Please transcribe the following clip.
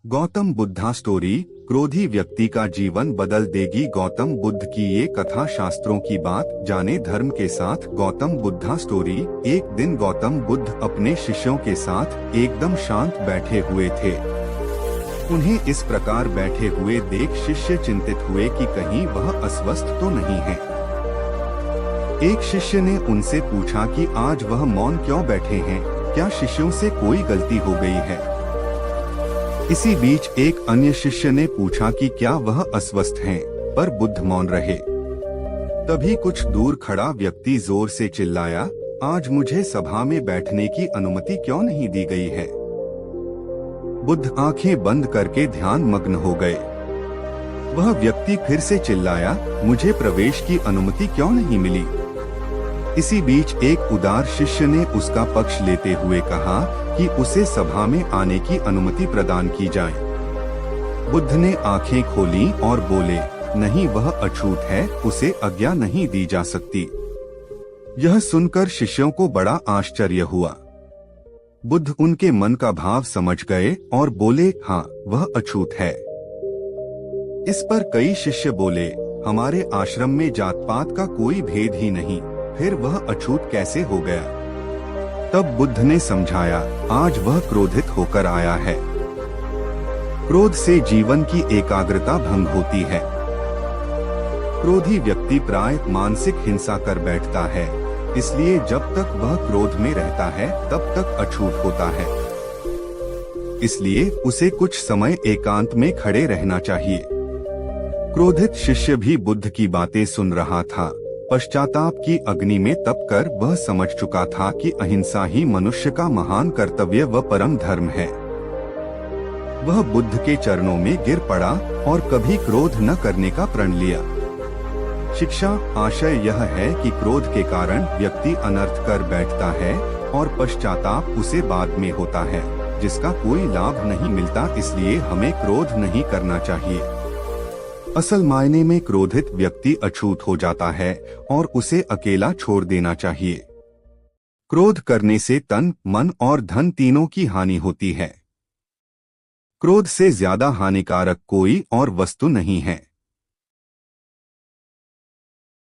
Gautam Buddha story. क्रोधी व्यक्ति का जीवन बदल देगी। गौतम बुद्ध की ये कथा शास्त्रों की बात जाने धर्म के साथ। गौतम बुद्धा स्टोरी। एक दिन गौतम बुद्ध अपने शिष्यों के साथ एकदम शांत बैठे हुए थे। उन्हें इस प्रकार बैठे हुए देख शिष्य चिंतित हुए कि कहीं वह अस्वस्थ तो नहीं है। एक शिष्य ने उनसे पूछा कि आज वह मौन क्यों बैठे हैं, क्या शिष्यों से कोई गलती हो गई है। इसी बीच एक अन्य शिष्य ने पूछा कि क्या वह अस्वस्थ हैं, पर बुद्ध मौन रहे। तभी कुछ दूर खड़ा व्यक्ति जोर से चिल्लाया, आज मुझे सभा में बैठने की अनुमति क्यों नहीं दी गई है। बुद्ध आंखें बंद करके ध्यान मग्न हो गए। वह व्यक्ति फिर से चिल्लाया, मुझे प्रवेश की अनुमति क्यों नहीं मिली। इसी बीच एक उदार शिष्य ने उसका पक्ष लेते हुए कहा कि उसे सभा में आने की अनुमति प्रदान की जाए। बुद्ध ने आंखें खोली और बोले, नहीं, वह अछूत है, उसे आज्ञा नहीं दी जा सकती। यह सुनकर शिष्यों को बड़ा आश्चर्य हुआ। बुद्ध उनके मन का भाव समझ गए और बोले, हाँ, वह अछूत है। इस पर कई शिष्य बोले, हमारे आश्रम में जात पात का कोई भेद ही नहीं, फिर वह अछूत कैसे हो गया। तब बुद्ध ने समझाया, आज वह क्रोधित होकर आया है। क्रोध से जीवन की एकाग्रता भंग होती है। क्रोधी व्यक्ति प्राय मानसिक हिंसा कर बैठता है, इसलिए जब तक वह क्रोध में रहता है तब तक अछूत होता है। इसलिए उसे कुछ समय एकांत में खड़े रहना चाहिए। क्रोधित शिष्य भी बुद्ध की बातें सुन रहा था। पश्चाताप की अग्नि में तपकर वह समझ चुका था कि अहिंसा ही मनुष्य का महान कर्तव्य व परम धर्म है। वह बुद्ध के चरणों में गिर पड़ा और कभी क्रोध न करने का प्रण लिया। शिक्षा आशय यह है कि क्रोध के कारण व्यक्ति अनर्थ कर बैठता है और पश्चाताप उसे बाद में होता है, जिसका कोई लाभ नहीं मिलता। इसलिए हमें क्रोध नहीं करना चाहिए। असल मायने में क्रोधित व्यक्ति अछूत हो जाता है और उसे अकेला छोड़ देना चाहिए। क्रोध करने से तन, मन और धन तीनों की हानि होती है। क्रोध से ज्यादा हानिकारक कोई और वस्तु नहीं है।